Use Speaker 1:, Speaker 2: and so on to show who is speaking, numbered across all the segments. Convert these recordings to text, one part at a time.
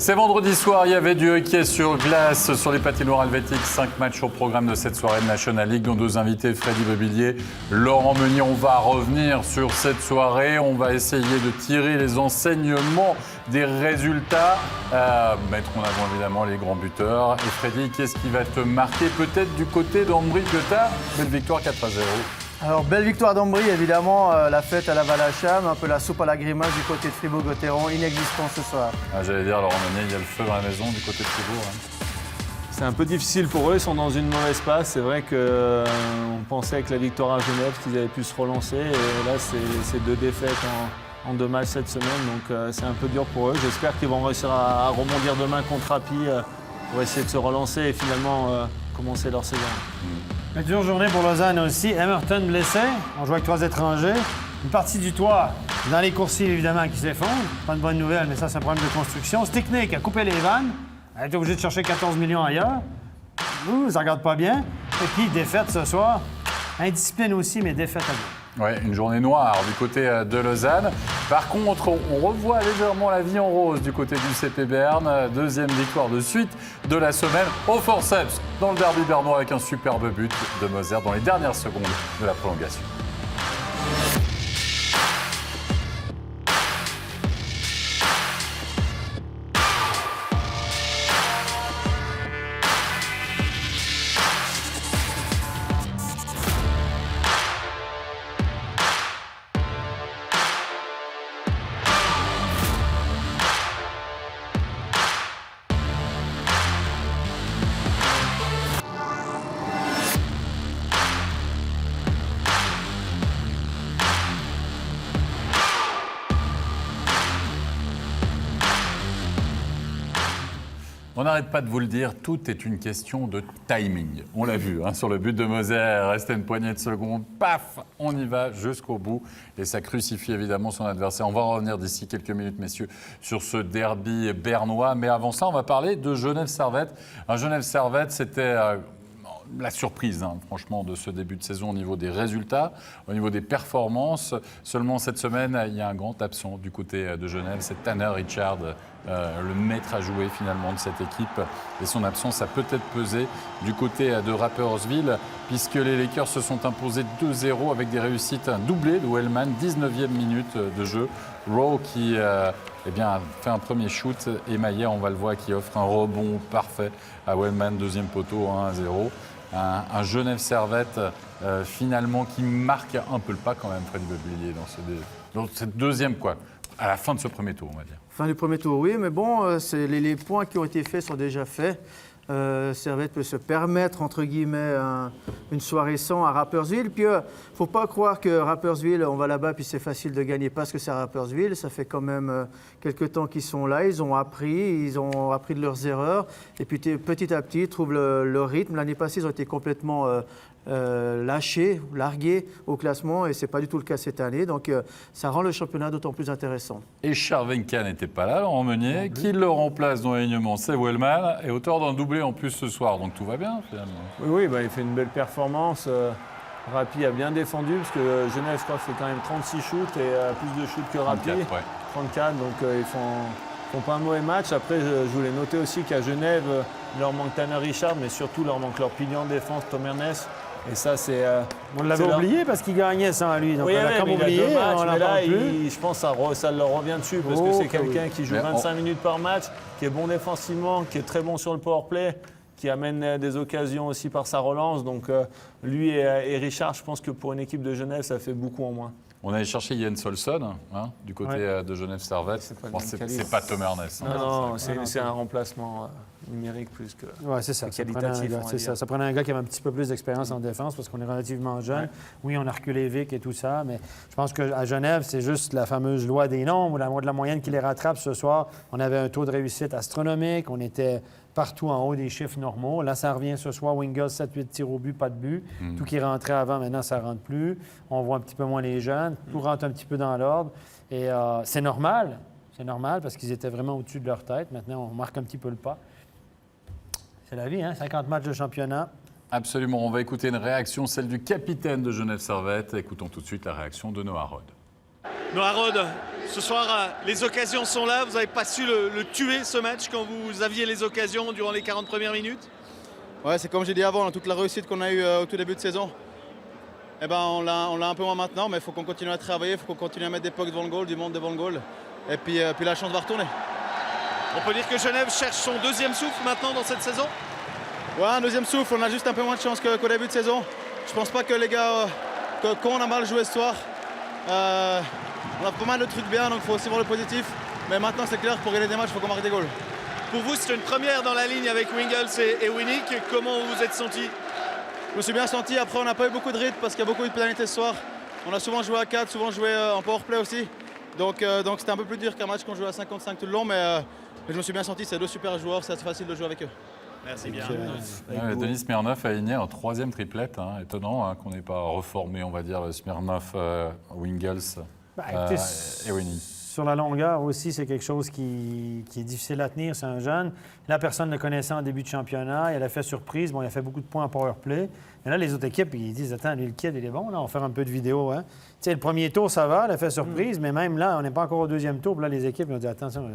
Speaker 1: C'est vendredi soir, il y avait du hockey sur glace sur les patinoires helvétiques. 5 matchs au programme de cette soirée de National League. Nos deux invités, Freddy Bevillier, Laurent Meunier. On va revenir sur cette soirée. On va essayer de tirer les enseignements des résultats. Mettre en avant évidemment les grands buteurs. Et Freddy, qu'est-ce qui va te marquer peut-être du côté d'Ambry-Piotta? Belle victoire 4-0.
Speaker 2: Alors, belle victoire d'Ambry, évidemment, la fête à la Valacham, un peu la soupe à la grimace du côté de Fribourg-Gotteron, inexistant ce soir.
Speaker 1: J'allais dire, Laurent Meunier, il y a le feu dans la maison du côté de Fribourg.
Speaker 3: C'est un peu difficile pour eux, ils sont dans une mauvaise passe. C'est vrai qu'on pensait avec la victoire à Genève qu'ils avaient pu se relancer. Et là, c'est 2 défaites en 2 matchs cette semaine, donc c'est un peu dur pour eux. J'espère qu'ils vont réussir à rebondir demain contre Rapi pour essayer de se relancer et finalement commencer leur saison.
Speaker 4: Une dure journée pour Lausanne aussi. Emerton blessé. On joue avec 3 étrangers. Une partie du toit dans les coursives, évidemment, qui s'effondre. Pas de bonne nouvelle, mais ça, c'est un problème de construction. Stickney a coupé les vannes. Elle a été obligée de chercher 14 millions ailleurs. Ça regarde pas bien. Et puis, défaite ce soir. Indiscipline aussi, mais défaite à deux.
Speaker 1: Oui, une journée noire du côté de Lausanne. Par contre, on revoit légèrement la vie en rose du côté du CP Berne. Deuxième victoire de suite de la semaine au forceps dans le derby bernois avec un superbe but de Moser dans les dernières secondes de la prolongation. On n'arrête pas de vous le dire, tout est une question de timing. On l'a vu sur le but de Moser, restait une poignée de secondes, paf, on y va jusqu'au bout. Et ça crucifie évidemment son adversaire. On va revenir d'ici quelques minutes, messieurs, sur ce derby bernois. Mais avant ça, on va parler de Genève-Servette. Genève-Servette, c'était la surprise, franchement, de ce début de saison au niveau des résultats, au niveau des performances. Seulement cette semaine, il y a un grand absent du côté de Genève, c'est Tanner Richard, le maître à jouer finalement de cette équipe. Et son absence a peut-être pesé du côté de Rapperswil, puisque les Lakers se sont imposés 2-0 avec des réussites, un doublé de Wellman, 19e minute de jeu. Rowe qui fait un premier shoot et Maillet, on va le voir, qui offre un rebond parfait à Wellman, deuxième poteau, 1-0. Un Genève-Servette finalement qui marque un peu le pas quand même, Freddy Bevillier, dans cette deuxième, à la fin de ce premier tour, on va dire.
Speaker 2: Fin du premier tour, oui, mais bon, les points qui ont été faits sont déjà faits. Servette peut se permettre, entre guillemets, une soirée sans à Rapperswil. Puis, il ne faut pas croire que Rapperswil, on va là-bas, puis c'est facile de gagner parce que c'est à Rapperswil. Ça fait quand même quelques temps qu'ils sont là. Ils ont appris de leurs erreurs. Et puis, petit à petit, ils trouvent leur rythme. L'année passée, ils ont été complètement lâchés, largués au classement. Et ce n'est pas du tout le cas cette année. Donc, ça rend le championnat d'autant plus intéressant.
Speaker 1: Et Chervenka n'était pas là, Laurent Meunier. Qui le remplace dans l'alignement? C'est Wellman. Et auteur d'un doublé en plus ce soir, donc tout va bien finalement.
Speaker 3: Oui, il fait une belle performance. Rapi a bien défendu, parce que Genève, je crois, fait quand même 36 shoots et plus de shoots que Rapi.
Speaker 1: 34, ouais.
Speaker 3: 34, donc ils font pas un mauvais match. Après, je voulais noter aussi qu'à Genève, il leur manque Tanner Richard, mais surtout, il leur manque leur pilier en défense, Tom Ernest. Et ça, c'est...
Speaker 4: On l'avait oublié parce qu'il gagnait sans lui. Donc
Speaker 3: oui,
Speaker 4: on l'a comme oublié,
Speaker 3: on
Speaker 4: l'a
Speaker 3: là,
Speaker 4: plus.
Speaker 3: je pense que ça leur revient dessus, parce que c'est quelqu'un qui joue 25 minutes par match, qui est bon défensivement, qui est très bon sur le powerplay, qui amène des occasions aussi par sa relance. Donc lui et Richard, je pense que pour une équipe de Genève, ça fait beaucoup en moins.
Speaker 1: On allait chercher Jens Olsson du côté de Genève-Servette. C'est pas Tom Ernest.
Speaker 3: Non, c'est un remplacement numérique plus que
Speaker 4: c'est ça.
Speaker 3: qualitatif.
Speaker 4: Ça prenait un gars qui avait un petit peu plus d'expérience en défense parce qu'on est relativement jeune. Ouais. Oui, on a reculé Vic et tout ça, mais je pense qu'à Genève, c'est juste la fameuse loi des nombres ou la loi de la moyenne qui les rattrape ce soir. On avait un taux de réussite astronomique, on était partout en haut des chiffres normaux. Là, ça revient ce soir, Wingles, 7-8 tirs au but, pas de but. Tout qui rentrait avant, maintenant, ça ne rentre plus. On voit un petit peu moins les jeunes. Tout rentre un petit peu dans l'ordre. Et c'est normal. C'est normal parce qu'ils étaient vraiment au-dessus de leur tête. Maintenant, on marque un petit peu le pas. C'est la vie, 50 matchs de championnat.
Speaker 1: Absolument. On va écouter une réaction, celle du capitaine de Genève-Servette. Écoutons tout de suite la réaction de Noah Rod.
Speaker 5: Noah Rod, Ce soir, les occasions sont là. Vous n'avez pas su le tuer, ce match, quand vous aviez les occasions durant les 40 premières minutes?
Speaker 6: Ouais, c'est comme j'ai dit avant, toute la réussite qu'on a eue au tout début de saison, eh ben, on l'a un peu moins maintenant, mais il faut qu'on continue à travailler, il faut qu'on continue à mettre des pucks devant le goal, du monde devant le goal, et puis la chance va retourner.
Speaker 5: On peut dire que Genève cherche son deuxième souffle maintenant dans cette saison?
Speaker 6: Ouais, un deuxième souffle, on a juste un peu moins de chance qu'au début de saison. Je pense pas que les gars, quand on a mal joué ce soir, on a pas mal de trucs bien, donc il faut aussi voir le positif. Mais maintenant, c'est clair, pour gagner des matchs, il faut qu'on marque des goals.
Speaker 5: Pour vous, c'est une première dans la ligne avec Wingels et Winnick. Comment vous vous êtes senti?
Speaker 6: Je me suis bien senti. Après, on n'a pas eu beaucoup de rythme parce qu'il y a beaucoup de pénalités ce soir. On a souvent joué à 4, souvent joué en powerplay aussi. Donc c'était un peu plus dur qu'un match qu'on jouait à 55 tout le long, mais je me suis bien senti. C'est deux super joueurs, c'est assez facile de jouer avec eux.
Speaker 5: Merci bien.
Speaker 1: Denis Smirnov a aligné un troisième triplette. Étonnant qu'on n'ait pas reformé, on va dire, le Smirnov, Wingels et Winnick.
Speaker 4: Sur la longueur aussi, c'est quelque chose qui est difficile à tenir. C'est un jeune. Là, personne ne le connaissait en début de championnat. Il a fait surprise. Bon, il a fait beaucoup de points en powerplay. Mais là, les autres équipes, ils disent, attends, lui, le kid, il est bon. Là, on va faire un peu de vidéo. Hein? Tu sais, le premier tour, ça va. Il a fait surprise. Mais même là, on n'est pas encore au deuxième tour. Puis là, les équipes, ils ont dit, attention,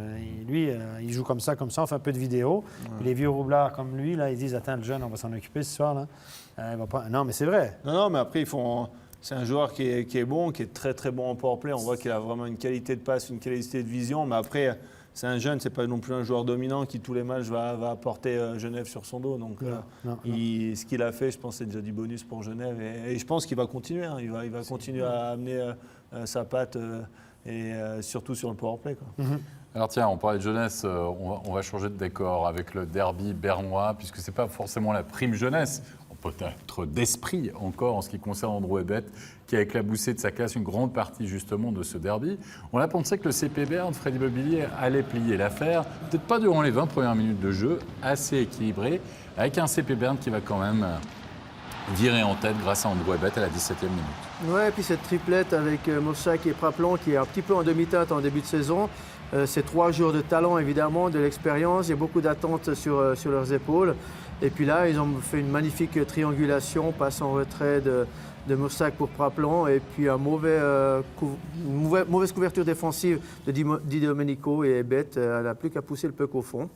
Speaker 4: lui, il joue comme ça. On fait un peu de vidéo. Puis les vieux roublards comme lui, là, ils disent, attends, le jeune, on va s'en occuper ce soir. Là. Il va pas... Non, mais c'est vrai.
Speaker 3: Non, mais après, ils font... C'est un joueur qui est bon, qui est très très bon en powerplay. On voit qu'il a vraiment une qualité de passe, une qualité de vision. Mais après, c'est un jeune, c'est pas non plus un joueur dominant qui tous les matchs va apporter Genève sur son dos. Donc, ce qu'il a fait, je pense, c'est déjà du bonus pour Genève. Et je pense qu'il va continuer. Hein. Il va continuer à amener sa patte et surtout sur le powerplay. Quoi.
Speaker 1: Alors tiens, on parlait de jeunesse, on va changer de décor avec le derby bernois, puisque c'est pas forcément la prime jeunesse. Peut-être d'esprit encore en ce qui concerne Andrew Ebet, qui a éclaboussé de sa classe une grande partie justement de ce derby. On a pensé que le CP Berne, Freddy Mobilier, allait plier l'affaire, peut-être pas durant les 20 premières minutes de jeu, assez équilibré, avec un CP Berne qui va quand même virer en tête grâce à Andrew Ebet à la 17e minute.
Speaker 2: Ouais, et puis cette triplette avec Mossack et Praplon qui est un petit peu en demi-teinte en début de saison. C'est 3 joueurs de talent évidemment, de l'expérience, il y a beaucoup d'attentes sur leurs épaules. Et puis là, ils ont fait une magnifique triangulation, passe en retrait de Mossack pour Praplon et puis une mauvaise couverture défensive de Di Domenico et Ebet. Elle n'a plus qu'à pousser le puck au fond.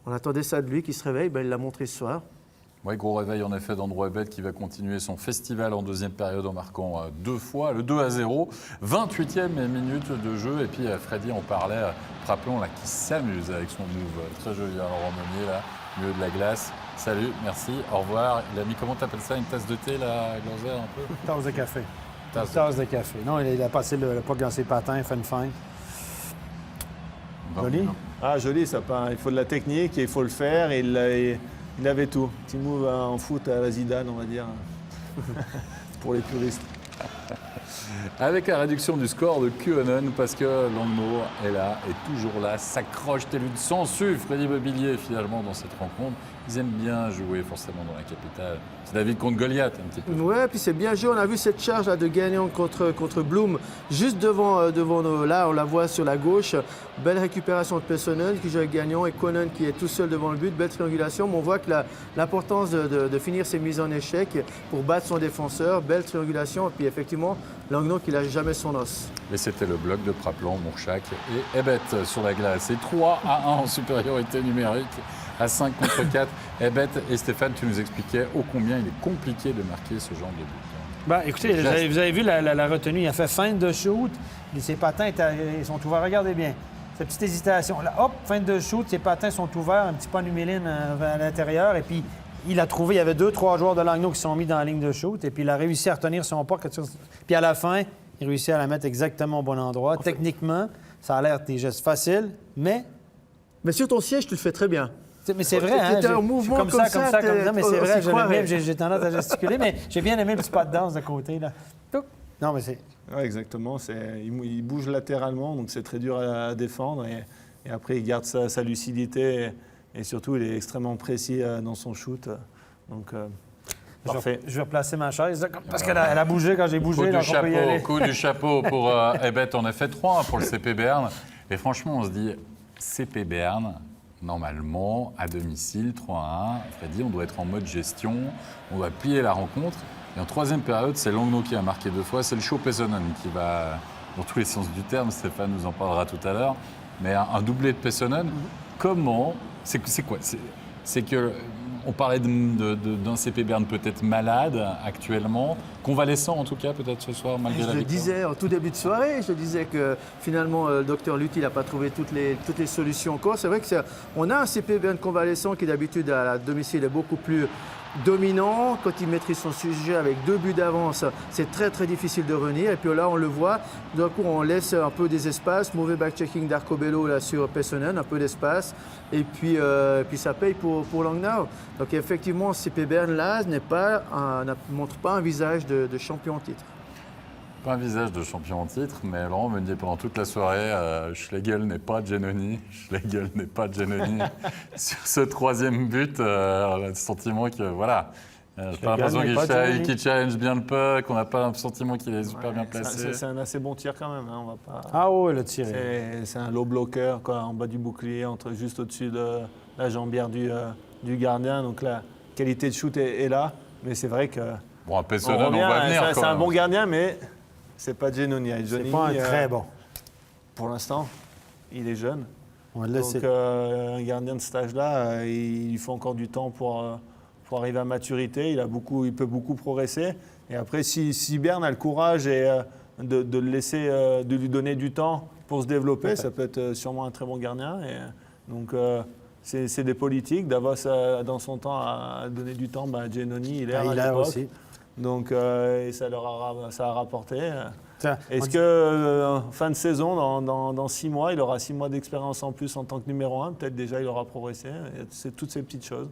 Speaker 2: On attendait ça de lui qui se réveille, il l'a montré ce soir.
Speaker 1: Oui, gros réveil en effet d'Andrew Ebet qui va continuer son festival en deuxième période en marquant 2 fois, le 2-0, 28e minute de jeu. Et puis Freddy, on parlait, Praplon là, qui s'amuse avec son move très joli, Laurent Meunier, là, au milieu de la glace. Salut, merci, au revoir. Il a mis, comment t'appelles ça, une tasse de thé, là, Glorzer, un peu?
Speaker 4: Tasse de café. Tasse de café. Non, il a passé le puck dans ses patins, fait une feinte. Joli?
Speaker 3: Ah, joli, ça part. Il faut de la technique et il faut le faire. Et il avait tout. Petit move en foot à la Zidane, on va dire, pour les puristes.
Speaker 1: Avec la réduction du score de QAnon, parce que Longno est là, est toujours là, s'accroche tel une sangsue. Freddy Mobilier, finalement, dans cette rencontre, ils aiment bien jouer forcément dans la capitale. C'est David contre Goliath, un petit peu.
Speaker 2: Ouais, puis c'est bien joué. On a vu cette charge là, de Gagnon contre Bloom, juste devant nous. Là, on la voit sur la gauche. Belle récupération de Pessonen qui joue avec Gagnon et Conan qui est tout seul devant le but. Belle triangulation. Mais on voit que l'importance de finir ses mises en échec pour battre son défenseur. Belle triangulation. Et puis effectivement, Langnau qui lâche jamais son os.
Speaker 1: Et c'était le bloc de Praplon, Mourchak et Ebet sur la glace. Et 3-1 en supériorité numérique à 5 contre 4. Ebet et Stéphane, tu nous expliquais ô combien il est compliqué de marquer ce genre de but.
Speaker 4: Écoutez, vous avez vu la retenue. Il a fait feinte de shoot. Ses patins ils sont ouverts. Regardez bien. Cette petite hésitation. Là, hop, feinte de shoot. Ses patins sont ouverts. Un petit peu numéline à l'intérieur. Et puis, il a trouvé, il y avait 2-3 joueurs de Langnau qui se sont mis dans la ligne de shoot. Et puis, il a réussi à retenir son puck. Puis, à la fin, il réussit à la mettre exactement au bon endroit. Techniquement, ça a l'air des gestes faciles, mais
Speaker 2: sur ton siège, tu le fais très bien.
Speaker 4: Mais c'est vrai, hein?
Speaker 2: C'était un mouvement comme ça.
Speaker 4: Mais c'est vrai, j'ai tendance à gesticuler, mais j'ai bien aimé le spot dance de côté, là. Non, mais c'est...
Speaker 3: Oui, exactement. Il bouge latéralement, donc c'est très dur à défendre. Et après, il garde sa lucidité et surtout, il est extrêmement précis dans son shoot. Donc, parfait.
Speaker 4: Je vais replacer ma chaise, parce qu'elle a bougé quand j'ai bougé.
Speaker 1: Coup du chapeau pour Ebet. On a fait 3 pour le CP Berne. Et franchement, on se dit, CP Berne... Normalement, à domicile, 3-1, Freddy, on doit être en mode gestion, on doit plier la rencontre. Et en troisième période, c'est Langnau qui a marqué 2 fois, c'est le show Pessonen dans tous les sens du terme. Stéphane nous en parlera tout à l'heure. Mais un doublé de Pessonen, comment... C'est quoi? C'est que... On parlait d'un CP Berne peut-être malade actuellement, convalescent en tout cas peut-être ce soir malgré la
Speaker 2: Je le
Speaker 1: victoire.
Speaker 2: disais en tout début de soirée, je disais que finalement le docteur Lutti n'a pas trouvé toutes les solutions encore. C'est vrai qu'on a un CP Berne convalescent qui d'habitude à la domicile est beaucoup plus dominant. Quand il maîtrise son sujet avec 2 buts d'avance, c'est très très difficile de revenir. Et puis là on le voit, d'un coup on laisse un peu des espaces, mauvais back-checking d'Arcobello là sur Pessonen, un peu d'espace. Et puis ça paye pour Langnau. Donc effectivement, CP Berne là ne montre pas un visage de champion en titre.
Speaker 1: Pas un visage de champion en titre, mais Laurent me dit pendant toute la soirée, Schlegel n'est pas Giannoni, Schlegel n'est pas Giannoni. Sur ce 3e but, on a le sentiment que voilà. J'ai pas l'impression qu'il challenge bien le puck, on n'a pas le sentiment qu'il est super bien placé.
Speaker 3: C'est un assez bon tir quand même. Hein, on va pas...
Speaker 4: Ah oui, le tir.
Speaker 3: C'est un low blocker quoi, en bas du bouclier, juste au-dessus de la jambière du gardien. Donc la qualité de shoot est là. Mais c'est vrai que.
Speaker 1: Bon, à Pessonen, on va venir.
Speaker 3: C'est un bon gardien, mais c'est pas Giannoni.
Speaker 4: C'est pas un très bon.
Speaker 3: Pour l'instant, il est jeune.
Speaker 4: On va le laisser.
Speaker 3: Donc un gardien de cet âge-là, il faut encore du temps pour arriver à maturité. Il peut beaucoup progresser. Et après, si Berne a le courage de le laisser, de lui donner du temps pour se développer, ça peut être sûrement un très bon gardien. Et donc c'est des politiques. Davos dans son temps a donné du temps à Giannoni, il est
Speaker 4: aussi.
Speaker 3: Donc et ça a rapporté. Est-ce que fin de saison, dans 6 mois, il aura 6 mois d'expérience en plus en tant que numéro 1? Peut-être déjà il aura progressé. C'est toutes ces petites choses.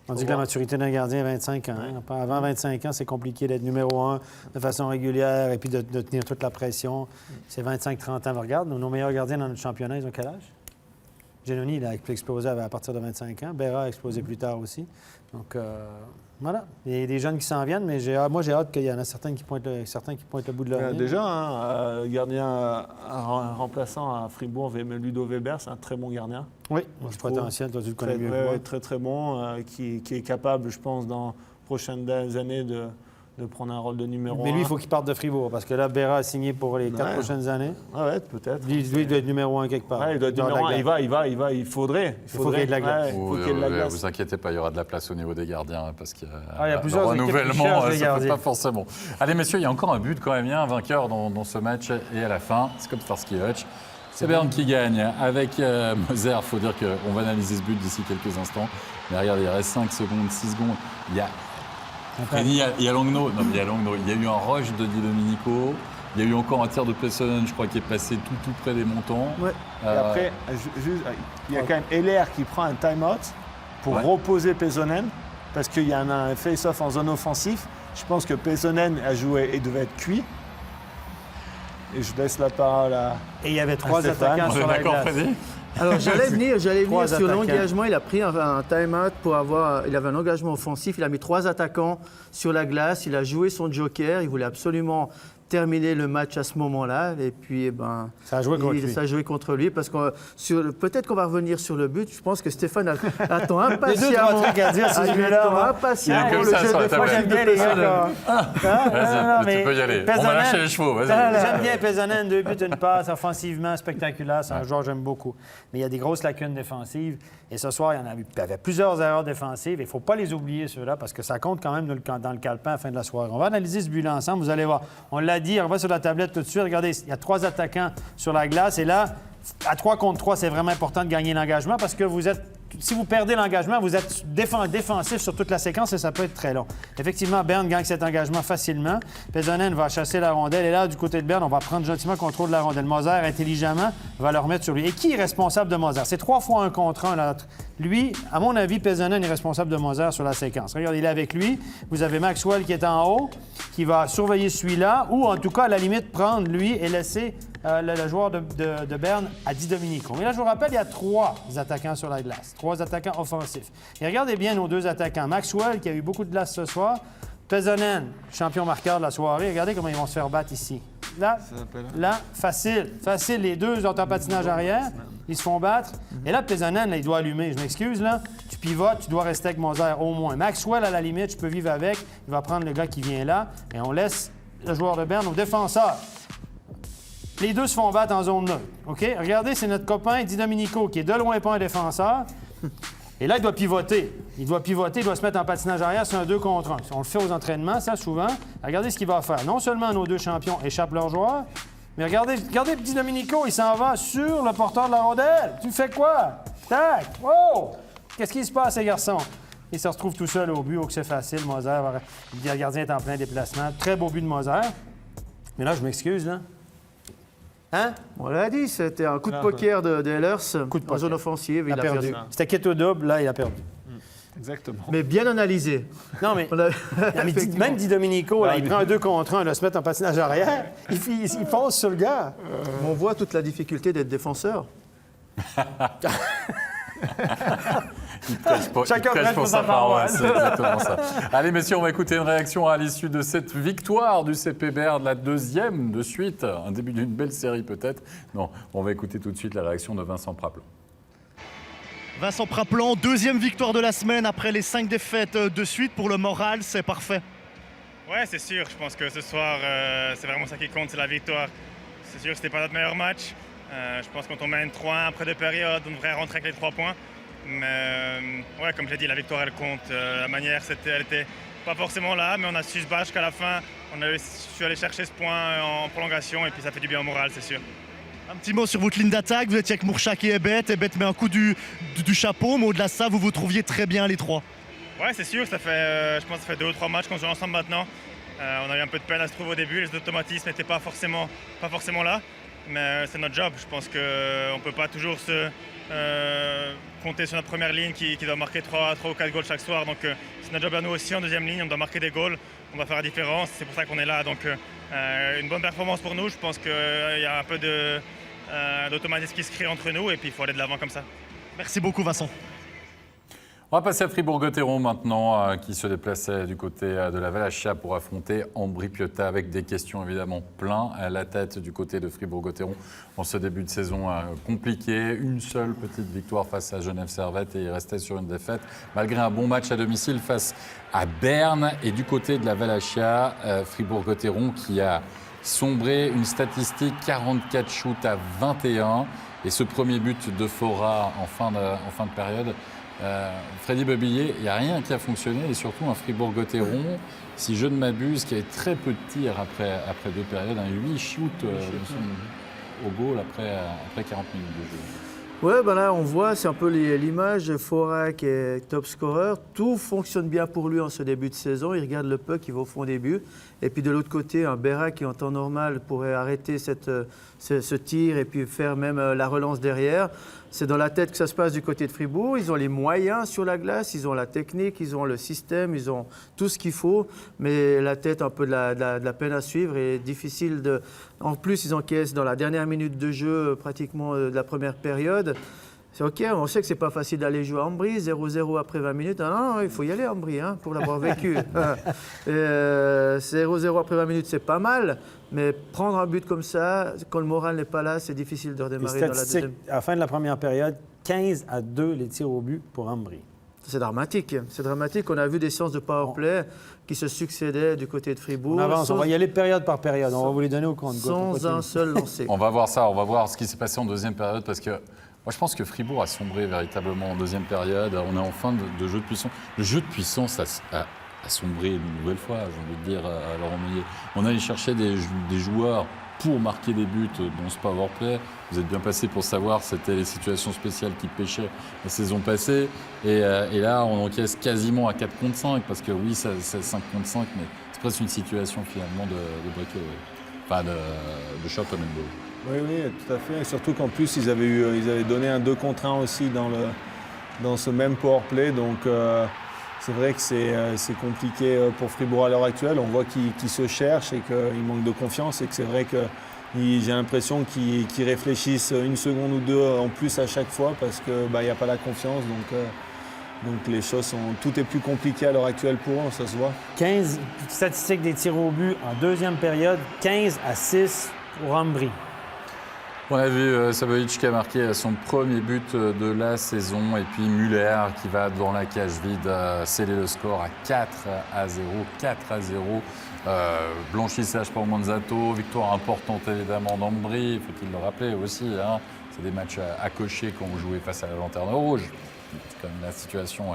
Speaker 4: On dit que la maturité d'un gardien, 25 ans. Hein. Avant 25 ans, c'est compliqué d'être numéro 1 de façon régulière et puis de tenir toute la pression. C'est 25-30 ans. Regarde, nos meilleurs gardiens dans notre championnat, ils ont quel âge? Giannoni, il a explosé à partir de 25 ans. Berra a explosé plus tard aussi. Donc, voilà. Il y a des jeunes qui s'en viennent, mais moi, j'ai hâte qu'il y en a certains qui pointent le bout de leur nez.
Speaker 3: Déjà, gardien remplaçant à Fribourg, Ludo Weber, c'est un très bon gardien.
Speaker 4: Oui, du potentiel, toi, tu le connais mieux que moi.
Speaker 3: Très, très bon, qui est capable, je pense, dans les prochaines années de prendre un rôle de numéro 1.
Speaker 4: Mais lui, il faut qu'il parte de Fribourg, parce que là, Berra a signé pour les 4 prochaines années.
Speaker 3: Ah ouais, peut-être.
Speaker 4: Lui, il doit être numéro 1 quelque part.
Speaker 3: Ouais, il doit être numéro 1. Il faudrait.
Speaker 4: Il faut qu'il y ait de la glace.
Speaker 3: Il faut qu'il y ait de la glace.
Speaker 1: Vous inquiétez pas, il y aura de la place au niveau des gardiens, parce qu'il
Speaker 4: y a plusieurs
Speaker 1: renouvellement,
Speaker 4: équipes qui
Speaker 1: ça ne fait pas forcément. Allez, messieurs, il y a encore un but quand même, il y a un vainqueur dans ce match, et à la fin, c'est comme Starsky Hutch. C'est Berne qui gagne avec Moser. Il faut dire qu'on va analyser ce but d'ici quelques instants. Mais regardez, il reste 5 secondes, 6 secondes. Il y a Langnau. Non, il y a Langnau. Il y a eu un rush de Di Domenico. Il y a eu encore un tir de Pessonen, je crois, qui est passé tout près des montants.
Speaker 2: Ouais.
Speaker 3: Et après, il y a quand même Heller qui prend un time-out pour reposer Pessonen, parce qu'il y a un face-off en zone offensive. Je pense que Pessonen a joué et devait être cuit. Et je laisse la parole à
Speaker 4: Et il y avait 3
Speaker 3: Stéphane.
Speaker 4: attaquants sur la glace.
Speaker 2: Alors j'allais venir sur
Speaker 4: attaquants.
Speaker 2: l'engagement. Il a pris un time-out il avait un engagement offensif. Il a mis 3 attaquants sur la glace. Il a joué son joker. Il voulait absolument terminer le match à ce moment-là. Et puis,
Speaker 4: ça a joué contre lui.
Speaker 2: Ça a joué contre lui. Parce que peut-être qu'on va revenir sur le but. Je pense que Stéphane attend impatiemment.
Speaker 4: Les 2 3 trucs à dire sur ce but-là.
Speaker 2: Impatiemment.
Speaker 1: Il est comme ça sur la tablette.
Speaker 4: J'aime bien les gars.
Speaker 1: Vas-y, tu peux y aller. On va lâcher les chevaux. Vas-y.
Speaker 4: J'aime bien Pessonen, 2 buts, une passe, offensivement spectaculaire. C'est un joueur que j'aime beaucoup. Mais il y a des grosses lacunes défensives. Et ce soir, il y avait plusieurs erreurs défensives. Il ne faut pas les oublier, ceux-là, parce que ça compte quand même dans le calepin à la fin de la soirée. On va analyser ce but-là ensemble. Vous allez voir. On l'a dit, on va sur la tablette tout de suite. Regardez, il y a 3 attaquants sur la glace. Et là, à 3 contre 3, c'est vraiment important de gagner l'engagement parce que si vous perdez l'engagement, vous êtes défensif sur toute la séquence et ça peut être très long. Effectivement, Berne gagne cet engagement facilement. Pessonen va chasser la rondelle et là, du côté de Berne, on va prendre gentiment contrôle de la rondelle. Moser, intelligemment, va le remettre sur lui. Et qui est responsable de Moser? C'est 3 fois 1 contre 1. Là. Lui, à mon avis, Pessonen est responsable de Moser sur la séquence. Regardez, il est avec lui. Vous avez Maxwell qui est en haut, qui va surveiller celui-là ou en tout cas, à la limite, prendre lui et laisser le joueur de Berne à Di Domenico. Mais là, je vous rappelle, il y a 3 attaquants sur la glace. 3 attaquants offensifs. Et regardez bien nos 2 attaquants. Maxwell, qui a eu beaucoup de glace ce soir. Pessonen, champion marqueur de la soirée. Regardez comment ils vont se faire battre ici. Là, facile. Les 2 ont un patinage arrière. Ils se font battre. Et là, Pessonen, là, il doit allumer. Je m'excuse, là. Tu pivotes, tu dois rester avec Moser au moins. Maxwell, à la limite, je peux vivre avec. Il va prendre le gars qui vient là. Et on laisse le joueur de Berne au défenseur. Les deux se font battre en zone neutre. OK? Regardez, c'est notre copain Di Domenico qui est de loin pas un défenseur. Et là, il doit pivoter. Il doit se mettre en patinage arrière sur un 2 contre 1. On le fait aux entraînements, ça, souvent. Regardez ce qu'il va faire. Non seulement nos deux champions échappent leurs joueurs, mais regardez Di Domenico, il s'en va sur le porteur de la rondelle. Tu fais quoi? Tac! Wow! Qu'est-ce qui se passe, ces garçons? Il se retrouve tout seul au but. Oh, que c'est facile, Moser. Le gardien est en plein déplacement. Très beau but de Moser. Mais là, je m'excuse, là. Hein?
Speaker 2: On l'a dit, c'était un coup de poker de Ehlers en zone offensive.
Speaker 4: Il a perdu. C'était quête au double, là, il a perdu.
Speaker 3: Exactement.
Speaker 2: Mais bien analysé.
Speaker 4: Non, mais, même Di Domenico, là, il prend un 2 contre 1, il va se mettre en patinage arrière, il fonce sur le gars.
Speaker 2: On voit toute la difficulté d'être défenseur.
Speaker 1: Chacun prêche pour sa paroisse, c'est exactement ça. Allez, messieurs, on va écouter une réaction à l'issue de cette victoire du CP Berne, la deuxième de suite, un début d'une belle série peut-être. Non, on va écouter tout de suite la réaction de Vincent Praplan.
Speaker 7: Vincent Praplan, deuxième victoire de la semaine après les 5 défaites de suite. Pour le moral, c'est parfait.
Speaker 8: Ouais, c'est sûr. Je pense que ce soir, c'est vraiment ça qui compte, c'est la victoire. C'est sûr que c'était pas notre meilleur match. Je pense que quand on mène 3-1 après 2 périodes, on devrait rentrer avec les 3 points. Mais ouais, comme je l'ai dit, la victoire, elle compte. La manière, elle était pas forcément là, mais on a su se battre jusqu'à la fin. On a su aller chercher ce point en prolongation et puis ça fait du bien au moral, c'est sûr.
Speaker 7: Un petit mot sur votre ligne d'attaque. Vous étiez avec Mourchak et Ebet. Ebet met un coup du chapeau, mais au-delà de ça, vous vous trouviez très bien les trois.
Speaker 8: Ouais, c'est sûr. Ça fait, je pense que ça fait 2 ou 3 matchs qu'on joue ensemble maintenant. On a eu un peu de peine à se trouver au début. Les automatismes n'étaient pas forcément là. Mais c'est notre job. Je pense qu'on ne peut pas toujours se compter sur notre première ligne qui doit marquer 3 ou 4 goals chaque soir. Donc c'est notre job à nous aussi en deuxième ligne. On doit marquer des goals. On va faire la différence. C'est pour ça qu'on est là. Donc une bonne performance pour nous. Je pense qu'il y a un peu d'automatisme qui se crée entre nous. Et puis il faut aller de l'avant comme ça.
Speaker 7: Merci beaucoup, Vincent.
Speaker 1: On va passer à Fribourg-Gotteron maintenant, qui se déplaçait du côté de la Valachia pour affronter Ambri-Piotta avec des questions évidemment plein à la tête du côté de Fribourg-Gotteron en ce début de saison compliqué. Une seule petite victoire face à Genève Servette et il restait sur une défaite malgré un bon match à domicile face à Berne. Et du côté de la Valachia, Fribourg-Gotteron qui a sombré une statistique 44 shoots à 21 et ce premier but de Fora en fin de période. Freddy Bobillier, il n'y a rien qui a fonctionné et surtout un Fribourg-Gotteron, si je ne m'abuse, qui avait très peu de tirs après 2 périodes, 8 shoots au goal après 40 minutes de jeu.
Speaker 2: Ouais, ben là, on voit, c'est un peu l'image, Fora qui est top scorer. Tout fonctionne bien pour lui en ce début de saison. Il regarde le puck, il va au fond des buts. Et puis de l'autre côté, un Berra qui en temps normal pourrait arrêter ce tir et puis faire même la relance derrière. C'est dans la tête que ça se passe du côté de Fribourg. Ils ont les moyens sur la glace, ils ont la technique, ils ont le système, ils ont tout ce qu'il faut. Mais la tête, un peu de la peine à suivre et difficile de... En plus, ils encaissent dans la dernière minute de jeu pratiquement de la première période. C'est OK, on sait que c'est pas facile d'aller jouer à Ambry, 0-0 après 20 minutes. Non, il faut y aller à Ambry pour l'avoir vécu. 0-0 après 20 minutes, c'est pas mal, mais prendre un but comme ça, quand le moral n'est pas là, c'est difficile de redémarrer dans la deuxième.
Speaker 4: À la fin de la première période, 15-2 les tirs au but pour Ambry.
Speaker 2: C'est dramatique. C'est dramatique. On a vu des séances de powerplay qui se succédaient du côté de Fribourg.
Speaker 4: On avance, on va y aller période par période. On va vous les donner au compte.
Speaker 2: Sans un seul lancé.
Speaker 1: On va voir ça, on va voir ce qui s'est passé en deuxième période parce que moi je pense que Fribourg a sombré véritablement en deuxième période. On est en fin de jeu de puissance. Le jeu de puissance a sombré une nouvelle fois, j'ai envie de dire, à Laurent Meillet. On allait chercher des joueurs pour marquer des buts dans ce powerplay. Vous êtes bien passé pour savoir, c'était les situations spéciales qui pêchaient la saison passée. Et là, on encaisse quasiment à 4 contre 5, parce que oui, c'est 5 contre 5, mais c'est presque une situation finalement de breakaway, enfin de shot on and goal.
Speaker 3: Oui, tout à fait. Et surtout qu'en plus, ils avaient donné un 2 contre 1 aussi dans ce même powerplay. Donc c'est vrai que c'est compliqué pour Fribourg à l'heure actuelle. On voit qu'ils se cherchent et qu'ils manquent de confiance et que c'est vrai que j'ai l'impression qu'ils réfléchissent une seconde ou deux en plus à chaque fois parce qu'il n'y a pas la confiance. Donc les choses tout est plus compliqué à l'heure actuelle pour eux, ça se voit.
Speaker 4: 15 statistiques des tirs au but en deuxième période, 15-6 pour Ambry.
Speaker 1: On a vu Savovic qui a marqué son premier but de la saison et puis Muller qui va dans la cage vide sceller le score à 4-0. Blanchissage pour Monzato, victoire importante évidemment d'Ambry, faut-il le rappeler aussi. Hein. C'est des matchs à cocher quand vous jouez face à la Lanterne Rouge. C'est quand même la situation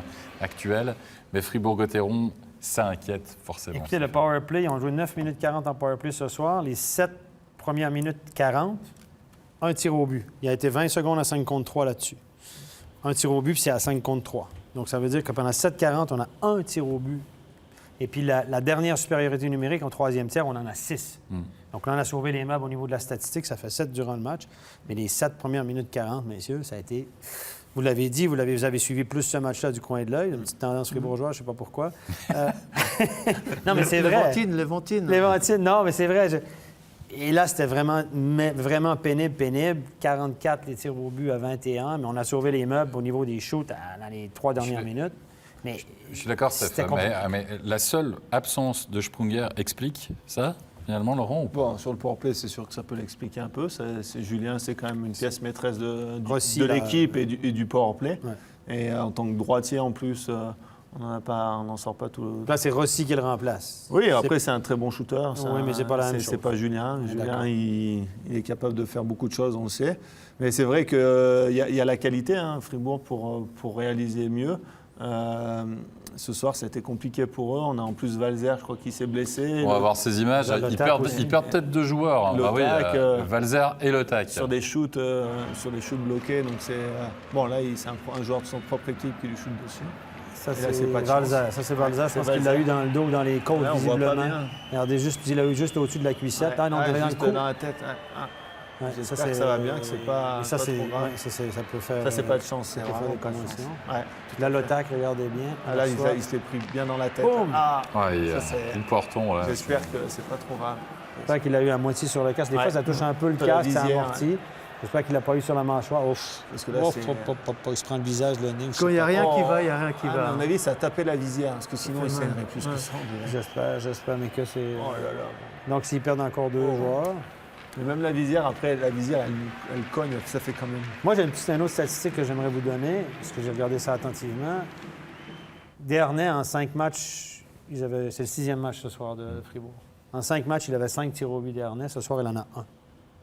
Speaker 1: actuelle. Mais Fribourg-Gotteron, ça inquiète forcément.
Speaker 4: Écoutez, le power play, ils ont joué 9 minutes 40 en power play ce soir. Les 7 premières minutes 40, un tir au but. Il a été 20 secondes à 5 contre 3 là-dessus. Un tir au but, puis c'est à 5 contre 3. Donc, ça veut dire que pendant 7-40, on a un tir au but. Et puis, la dernière supériorité numérique, en troisième tiers, on en a 6. Donc, là, on a sauvé les meubles au niveau de la statistique. Ça fait 7 durant le match. Mais les 7 premières minutes 40, messieurs, ça a été... Vous l'avez dit, vous avez suivi plus ce match-là du coin de l'œil. Une petite tendance fribourgeoise, je ne sais pas pourquoi. Non, mais c'est vrai.
Speaker 2: Léventine.
Speaker 4: Léventine, non, mais c'est vrai. Et là, c'était vraiment pénible. 44 les tirs au but à 21, mais on a sauvé les meubles au niveau des shoots dans les 3 dernières minutes. Mais
Speaker 1: je suis d'accord, Steph, mais la seule absence de Sprunger explique ça, finalement, Laurent, ou pas?
Speaker 3: Bon, sur le powerplay, c'est sûr que ça peut l'expliquer un peu. Julien, c'est quand même une pièce maîtresse de l'équipe et du powerplay. Ouais. Et en tant que droitier, en plus, on n'en sort pas tout.
Speaker 4: Là, c'est Rossi qui le remplace.
Speaker 3: Oui, après, c'est un très bon shooter.
Speaker 4: Oui, mais c'est pas la même chose.
Speaker 3: C'est pas Julien. Julien, il est capable de faire beaucoup de choses, on le sait. Mais c'est vrai qu'il y a la qualité, hein, Fribourg, pour réaliser mieux. Ce soir, c'était compliqué pour eux. On a en plus Valzer, je crois, qui s'est blessé.
Speaker 1: On va voir ces images. Ils perdent peut-être 2 joueurs. Valzer et Le Tac.
Speaker 3: Sur des shoots bloqués. Donc bon, là, c'est un joueur de son propre équipe qui lui shoot dessus.
Speaker 4: Ça, c'est Valzer. Ça, c'est Valzer. Je pense qu'il l'a eu dans le dos ou dans les côtes, visiblement. Regardez, il l'a eu juste au-dessus de la cuissette.
Speaker 3: Ah
Speaker 4: non,
Speaker 3: juste dans la tête. Ouais, j'espère que ça va bien, que c'est pas,
Speaker 4: ça,
Speaker 3: pas trop grave.
Speaker 4: Ouais, ça peut faire...
Speaker 3: Ça, c'est pas de chance.
Speaker 4: Ça peut faire des commotions.
Speaker 3: Ouais.
Speaker 4: Là, Lotac, regardez bien.
Speaker 3: Là, il s'est pris bien dans la tête.
Speaker 4: Boum!
Speaker 1: Une porton, là.
Speaker 3: J'espère que c'est pas trop grave.
Speaker 4: J'espère qu'il l'a eu à moitié sur le casque. Des fois, ça touche un peu le casque, ça amortit. J'espère qu'il l'a pas eu sur la mâchoire. Parce que là, il se prend le visage, le nez.
Speaker 2: Quand il n'y a rien qui va, il n'y a rien qui va.
Speaker 3: À mon avis, ça a tapé la visière, parce que sinon, il saignerait plus que ça.
Speaker 4: J'espère, mais que c'est...
Speaker 3: Oh là là.
Speaker 4: Donc, s'ils perdent encore 2 joueurs...
Speaker 3: Mais même la visière, après, elle cogne, ça fait quand même...
Speaker 4: Moi, j'ai une autre statistique que j'aimerais vous donner, parce que j'ai regardé ça attentivement. Dernay, en 5 matchs, c'est le 6e match ce soir de Fribourg. En 5 matchs, il avait 5 tirs au but Dernay. Ce soir, il en a 1.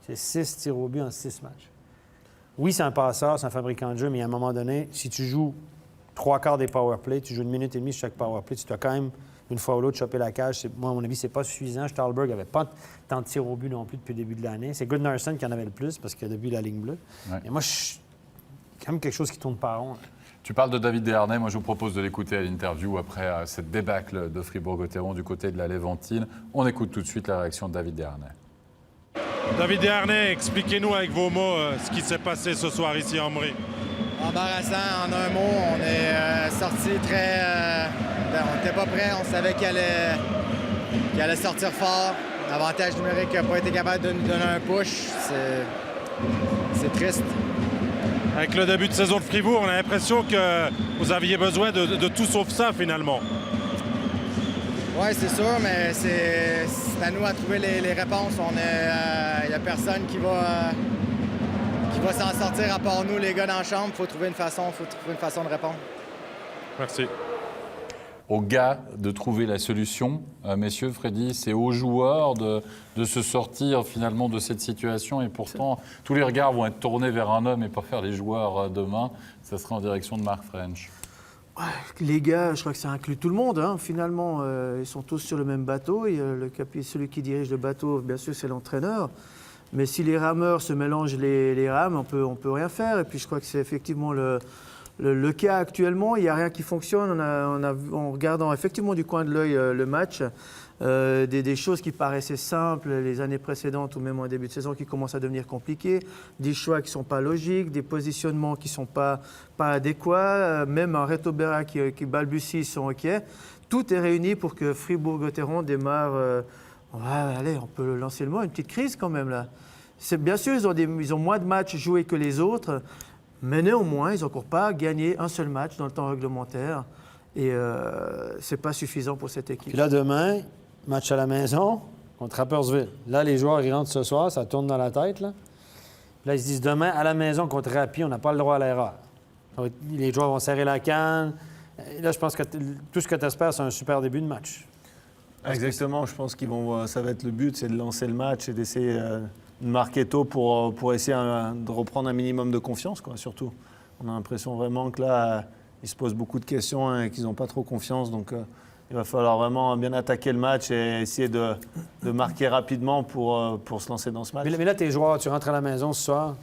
Speaker 4: C'est 6 tirs au but en 6 matchs. Oui, c'est un passeur, c'est un fabricant de jeu, mais à un moment donné, si tu joues 3 quarts des power plays, tu joues 1 minute et demie sur chaque power play, tu dois quand même... Une fois ou l'autre, choper la cage. Moi, à mon avis, c'est pas suffisant. Stahlberg n'avait pas tant de tirs au but non plus depuis le début de l'année. C'est Goodnarson qui en avait le plus parce qu'il a depuis la ligne bleue. Ouais. Mais moi, c'est quand même quelque chose qui tourne pas rond. Là.
Speaker 1: Tu parles de David Desharnais. Moi, je vous propose de l'écouter à l'interview après cette débâcle de Fribourg-Gotteron du côté de la Léventine. On écoute tout de suite la réaction de David Desharnais.
Speaker 9: David Desharnais, expliquez-nous avec vos mots ce qui s'est passé ce soir ici à Ambry.
Speaker 10: Embarrassant, en un mot. On est sorti très... on n'était pas prêt. On savait qu'il allait sortir fort. L'avantage numérique n'a pas été capable de nous donner un push. C'est triste.
Speaker 9: Avec le début de saison de Fribourg, on a l'impression que vous aviez besoin de tout sauf ça, finalement.
Speaker 10: Oui, c'est sûr, mais c'est à nous à trouver les réponses. Il n'y a personne qui va s'en sortir à part nous, les gars dans la chambre. Il faut trouver une façon de répondre.
Speaker 9: Merci.
Speaker 1: Aux gars de trouver la solution, messieurs, Freddy, c'est aux joueurs de se sortir finalement de cette situation. Et pourtant, tous les regards vont être tournés vers un homme et pas vers les joueurs demain. Ça sera en direction de Mark French.
Speaker 2: Ouais, les gars, je crois que ça inclut tout le monde. Hein. Finalement, ils sont tous sur le même bateau. Et, celui qui dirige le bateau, bien sûr, c'est l'entraîneur. Mais si les rameurs se mélangent les rames, on peut rien faire. Et puis je crois que c'est effectivement le cas actuellement. Il n'y a rien qui fonctionne. En regardant effectivement du coin de l'œil le match, des choses qui paraissaient simples les années précédentes ou même en début de saison qui commencent à devenir compliquées, des choix qui ne sont pas logiques, des positionnements qui ne sont pas adéquats, même un Reto Berra qui balbutie son hockey. Tout est réuni pour que Fribourg-Gotteron démarre... allez, on peut lancer le mot, une petite crise quand même là. Bien sûr, ils ont moins de matchs joués que les autres, mais néanmoins, ils n'ont encore pas gagné un seul match dans le temps réglementaire. Et ce n'est pas suffisant pour cette équipe.
Speaker 4: Puis là, demain, match à la maison contre Rapperswil. Là, les joueurs, ils rentrent ce soir, ça tourne dans la tête. Là, ils se disent demain, à la maison contre Rapi, on n'a pas le droit à l'erreur. Les joueurs vont serrer la canne. Et là, je pense que tout ce que tu espères, c'est un super début de match.
Speaker 3: Exactement, je pense ça va être le but, c'est de lancer le match et d'essayer de marquer tôt pour essayer de reprendre un minimum de confiance, quoi, surtout. On a l'impression vraiment que là, ils se posent beaucoup de questions et qu'ils n'ont pas trop confiance. Donc, il va falloir vraiment bien attaquer le match et essayer de marquer rapidement pour se lancer dans ce match.
Speaker 4: Mais là, tes joueurs, tu rentres à la maison ce soir,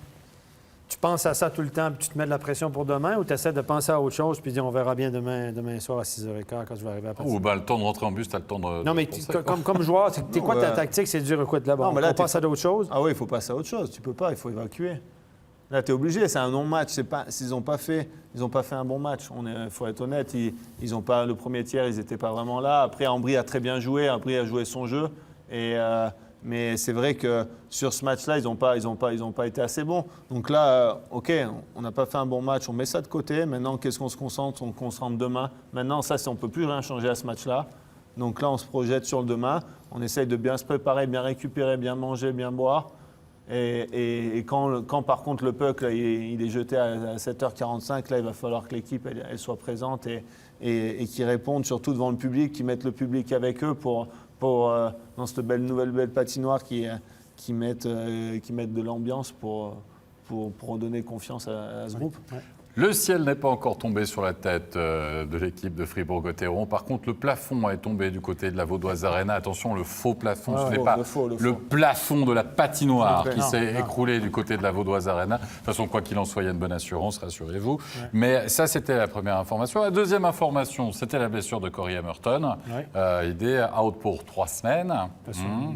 Speaker 4: tu penses à ça tout le temps puis tu te mets de la pression pour demain ou tu essaies de penser à autre chose puis dire on verra bien demain soir à 6h15 quand je vais arriver à partir?
Speaker 1: Ou le temps de rentrer en bus, tu as le temps de.
Speaker 4: Non, mais comme joueur, t'es quoi ta tactique? C'est de dire écoute, là, on passe à d'autres choses?
Speaker 3: Ah oui, il faut passer à autre chose. Tu peux pas, il faut évacuer. Là, tu es obligé, c'est un non-match. S'ils n'ont pas fait un bon match. Il faut être honnête, ils ont pas, le premier tiers, ils n'étaient pas vraiment là. Après, Ambry a très bien joué, Ambry a joué son jeu. Mais c'est vrai que sur ce match-là, ils n'ont pas été assez bons. Donc là, OK, on n'a pas fait un bon match, on met ça de côté. Maintenant, qu'est-ce qu'on se concentre? On se concentre demain. Maintenant, ça, on ne peut plus rien changer à ce match-là. Donc là, on se projette sur le demain. On essaye de bien se préparer, bien récupérer, bien manger, bien boire. Et quand par contre le puck là, il est jeté à 7h45, là, il va falloir que l'équipe elle soit présente et qu'ils répondent surtout devant le public, qu'ils mettent le public avec eux pour dans cette nouvelle patinoire qui mettent de l'ambiance pour redonner confiance à ce groupe.
Speaker 4: Ouais.
Speaker 1: Le ciel n'est pas encore tombé sur la tête de l'équipe de Fribourg-Gotteron. Par contre, le plafond est tombé du côté de la Vaudoise Arena. Attention, le faux plafond, ce n'est pas le plafond de la patinoire qui s'est écroulé du côté de la Vaudoise Arena. De toute façon, quoi qu'il en soit, il y a une bonne assurance, rassurez-vous. Ouais. Mais ça, c'était la première information. La deuxième information, c'était la blessure de Corey Hamilton. Ouais. Il est out pour 3 semaines.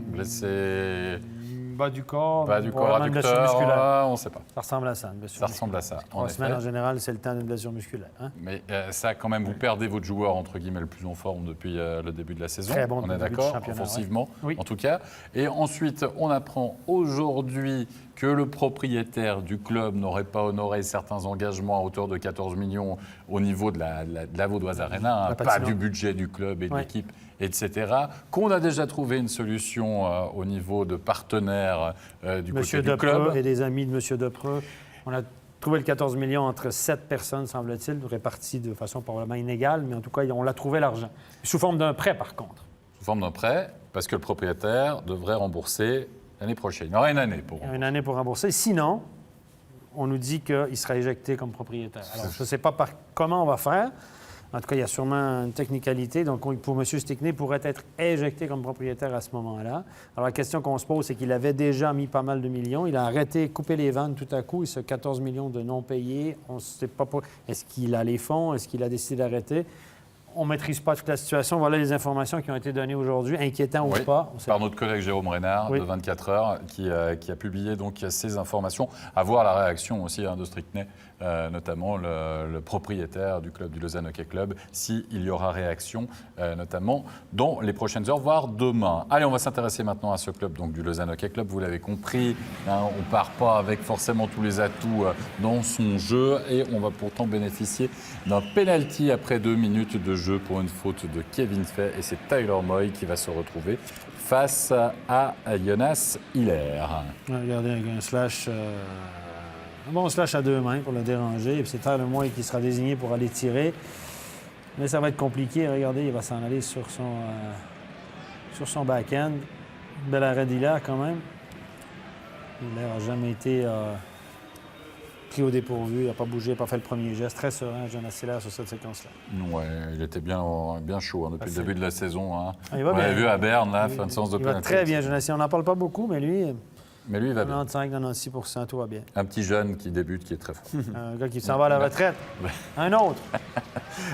Speaker 1: Blessé...
Speaker 4: Bas du corps,
Speaker 1: adducteur, on ne sait pas.
Speaker 4: Ça ressemble à ça, une blessure.
Speaker 1: Ça ressemble à ça.
Speaker 4: 3 semaines, en général, c'est le temps d'une blessure musculaire. Hein?
Speaker 1: Mais ça, quand même, vous perdez votre joueur, entre guillemets, le plus en forme depuis le début de la saison.
Speaker 4: Très bon,
Speaker 1: on est d'accord, offensivement, en tout cas. Et ensuite, on apprend aujourd'hui que le propriétaire du club n'aurait pas honoré certains engagements à hauteur de 14 millions au niveau de la Vaudoise Arena, hein, pas du budget du club et de l'équipe, etc. Qu'on a déjà trouvé une solution au niveau de partenaires du côté du club.
Speaker 4: Et des amis de M. Depreux. On a trouvé le 14 millions entre 7 personnes, semble-t-il, réparties de façon probablement inégale, mais en tout cas, on l'a trouvé l'argent. Sous forme d'un prêt, par contre.
Speaker 1: Sous forme d'un prêt, parce que le propriétaire devrait rembourser l'année prochaine. Il y aura une année pour rembourser.
Speaker 4: Une année pour rembourser. Sinon, on nous dit qu'il sera éjecté comme propriétaire. Alors, je ne sais pas comment on va faire. En tout cas, il y a sûrement une technicalité. Donc, pour M. Stickney, pourrait être éjecté comme propriétaire à ce moment-là. Alors, la question qu'on se pose, c'est qu'il avait déjà mis pas mal de millions. Il a arrêté, coupé les ventes tout à coup. Il se 14 millions de non-payés. On ne sait pas est-ce qu'il a les fonds? Est-ce qu'il a décidé d'arrêter? On ne maîtrise pas toute la situation. Voilà les informations qui ont été données aujourd'hui, inquiétant ou pas.
Speaker 1: Par notre collègue Jérôme Reynard de 24 heures qui a publié donc ces informations. À voir la réaction aussi de Stickney, notamment le propriétaire du club du Lausanne Hockey Club, s'il y aura réaction, notamment dans les prochaines heures, voire demain. Allez, on va s'intéresser maintenant à ce club donc, du Lausanne Hockey Club. Vous l'avez compris, on ne part pas avec forcément tous les atouts dans son jeu et on va pourtant bénéficier d'un penalty après 2 minutes de jeu pour une faute de Kevin Fay et c'est Tyler Moy qui va se retrouver face à Jonas Hiller.
Speaker 4: Regardez avec un slash, un bon slash à 2 mains pour le déranger. Et puis c'est Tyler Moy qui sera désigné pour aller tirer. Mais ça va être compliqué. Regardez, il va s'en aller sur son back-end. Bel arrêt d'Hiller quand même. Hiller n'a jamais été pris au dépourvu, il n'a pas bougé, il n'a pas fait le premier geste. Très serein, Jonas Hiller, sur cette séquence-là.
Speaker 1: Oui, il était bien chaud depuis le début de la saison. Hein.
Speaker 4: On l'avait
Speaker 1: vu à Berne, là, fin de séance de pénalité.
Speaker 4: Très bien, Jonas Hiller. On n'en parle pas beaucoup, mais lui,
Speaker 1: il va bien.
Speaker 4: 95-96%, tout va bien.
Speaker 1: Un petit jeune qui débute, qui est très fort.
Speaker 4: Un gars qui s'en va à la retraite. Un autre.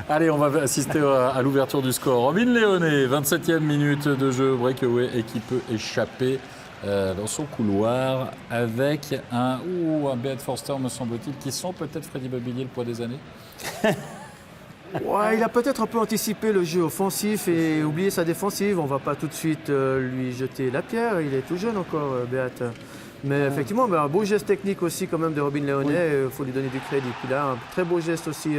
Speaker 1: Allez, on va assister à l'ouverture du score. Robin Léoné, 27e minute de jeu, breakaway, et qui peut échapper dans son couloir avec un Beat Forster, me semble-t-il, qui sent peut-être Freddy Babillier le poids des années.
Speaker 2: Ouais, il a peut-être un peu anticipé le jeu offensif et oublié sa défensive. On ne va pas tout de suite lui jeter la pierre. Il est tout jeune encore, Beat. Mais effectivement, un beau geste technique aussi quand même de Robin Léoné. Il faut lui donner du crédit. Puis là, un très beau geste aussi,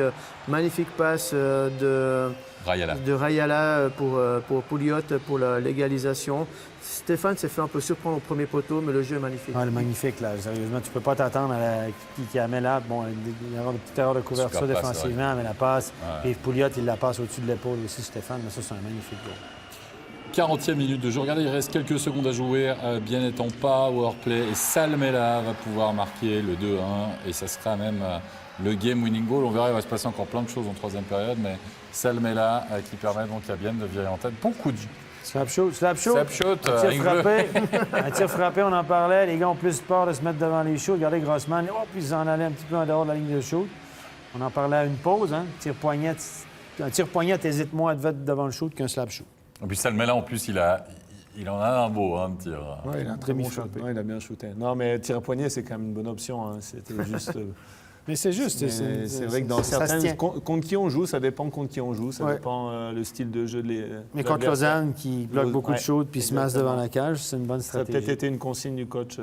Speaker 2: magnifique passe de Rayala pour Pouliot pour la légalisation. Stéphane s'est fait un peu surprendre au premier poteau, mais le jeu est magnifique.
Speaker 4: Ah, le magnifique, là. Sérieusement, tu ne peux pas t'attendre à qui amène là. Bon, il y aura une petite erreur de couverture défensivement, mais la passe. Et Pouliot, il la passe au-dessus de l'épaule aussi, Stéphane. Mais ça, c'est un magnifique goal.
Speaker 1: 40e minute de jeu. Regardez, il reste quelques secondes à jouer. Bien étant powerplay. Et Salmela va pouvoir marquer le 2-1. Et ça sera même le game winning goal. On verra, il va se passer encore plein de choses en troisième période. Mais Salmela qui permet donc à Bienne de virer en tête. Bon coup de jeu.
Speaker 4: Slap shot.
Speaker 1: Slap shot,
Speaker 4: un tir frappé. Un tir frappé, on en parlait. Les gars ont plus peur de se mettre devant les shoots. Regardez Grossman, puis ils en allaient un petit peu en dehors de la ligne de shoot. On en parlait à une pause. Hein? Un tir poignette hésite moins à te mettre devant le shoot qu'un slap shoot.
Speaker 1: Et puis Salmela, en plus, il en a un beau, hein, de tir.
Speaker 3: Oui, il a un très bon shot. Ouais, il a bien shooté. Non, mais tir à poignet, c'est quand même une bonne option. Hein. C'était juste...
Speaker 4: Mais c'est juste.
Speaker 3: C'est vrai que dans certaines... Contre qui on joue, ça dépend contre qui on joue. Ça dépend le style de jeu.
Speaker 4: Mais contre Lausanne, qui bloque beaucoup de shoots puis se masse devant la cage, c'est une bonne stratégie.
Speaker 3: Ça a peut-être été une consigne du coach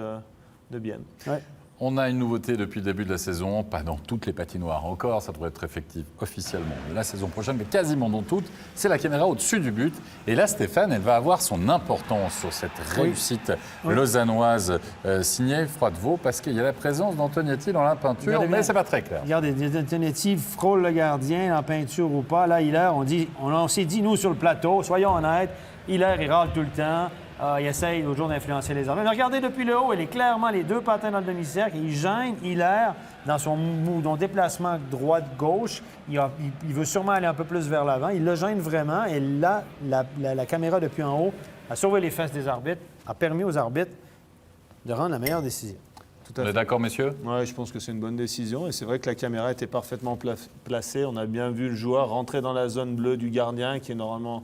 Speaker 3: de Bienne.
Speaker 4: Ouais.
Speaker 1: On a une nouveauté depuis le début de la saison, pas dans toutes les patinoires encore, ça devrait être effectif officiellement la saison prochaine, mais quasiment dans toutes. C'est la caméra au-dessus du but. Et là, Stéphane, elle va avoir son importance sur cette réussite lausannoise signée Froidevaux, parce qu'il y a la présence d'Antonietti dans la peinture, mais c'est pas très clair.
Speaker 4: Regardez, Antonietti frôle le gardien en peinture ou pas. Là, Hilaire, on s'est dit, nous, sur le plateau, soyons honnêtes, Hilaire, il râle tout le temps. Il essaye l'autre jour d'influencer les arbitres. Mais regardez depuis le haut, il est clairement les deux patins dans le demi-cercle. Il gêne Hilaire dans son déplacement droite-gauche. Il veut sûrement aller un peu plus vers l'avant. Il le gêne vraiment. Et là, la caméra depuis en haut a sauvé les fesses des arbitres, a permis aux arbitres de rendre la meilleure décision.
Speaker 1: On est d'accord, messieurs?
Speaker 3: Oui, je pense que c'est une bonne décision. Et c'est vrai que la caméra était parfaitement placée. On a bien vu le joueur rentrer dans la zone bleue du gardien, qui est normalement...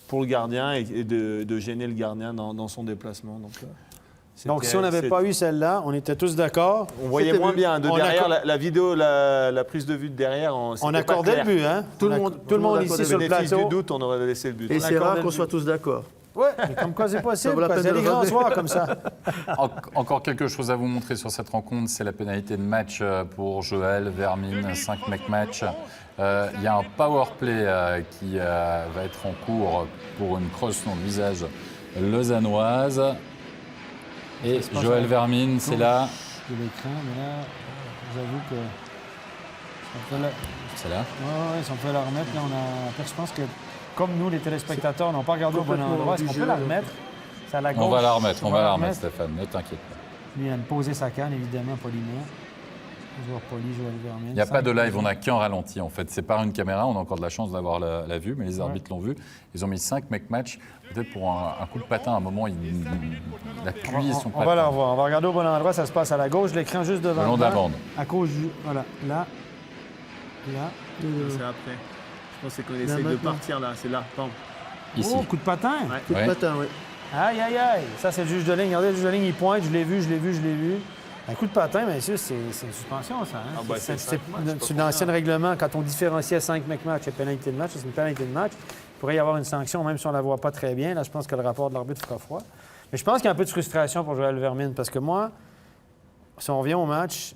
Speaker 3: pour le gardien et de gêner le gardien dans son déplacement.
Speaker 4: Donc si on n'avait pas eu celle-là, on était tous d'accord.
Speaker 3: On voyait moins bien. De derrière, la vidéo, la prise de vue de derrière,
Speaker 4: on accordait le but. Hein? Tout le monde ici sur le plateau.
Speaker 3: Du doute, on aurait laissé le but.
Speaker 2: Et c'est rare qu'on soit tous d'accord.
Speaker 4: Oui, comme quoi c'est possible. Il y a des grands soirs comme ça.
Speaker 1: Encore quelque chose à vous montrer sur cette rencontre, c'est la pénalité de match pour Joël Vermine, 5 mecs match. Il y a un power play qui va être en cours pour une crosse dans le visage lausannoise. Et Joël Vermine, c'est là.
Speaker 4: De l'écran, mais là, j'avoue que...
Speaker 1: C'est là?
Speaker 4: Oui, si on peut la remettre, là, je pense que, comme nous, les téléspectateurs, n'ont pas regardé au bon endroit, est-ce qu'on peut la remettre? C'est à la gauche.
Speaker 1: On va la remettre, Stéphane, ne t'inquiète pas.
Speaker 4: Lui, il a posé sa canne, évidemment, poliment.
Speaker 1: Il n'y a pas de live, on n'a qu'un ralenti en fait. C'est par une caméra, on a encore de la chance d'avoir la vue, mais les arbitres l'ont vu. Ils ont mis 5 mecs match, peut-être pour un coup de patin, à un moment, il appuie son patin.
Speaker 4: On va la revoir, on va regarder au bon endroit, ça se passe à la gauche, l'écran juste devant.
Speaker 1: Le long de la bande.
Speaker 4: À cause du... Voilà, là.
Speaker 3: C'est après. Je pense qu'on essaye de partir là, c'est là.
Speaker 1: Ici.
Speaker 4: Oh, coup de patin.
Speaker 2: Coup de patin, oui.
Speaker 4: Aïe, aïe, aïe. Ça, c'est le juge de ligne. Regardez, le juge de ligne, il pointe, je l'ai vu. Un coup de patin, bien sûr, c'est une suspension, ça. Hein? C'est dans l'ancien règlement, quand on différenciait 5 mecs match et pénalité de match, c'est une pénalité de match. Il pourrait y avoir une sanction, même si on ne la voit pas très bien. Là, je pense que le rapport de l'arbitre fera froid. Mais je pense qu'il y a un peu de frustration pour Joël Vermine, parce que moi, si on revient au match,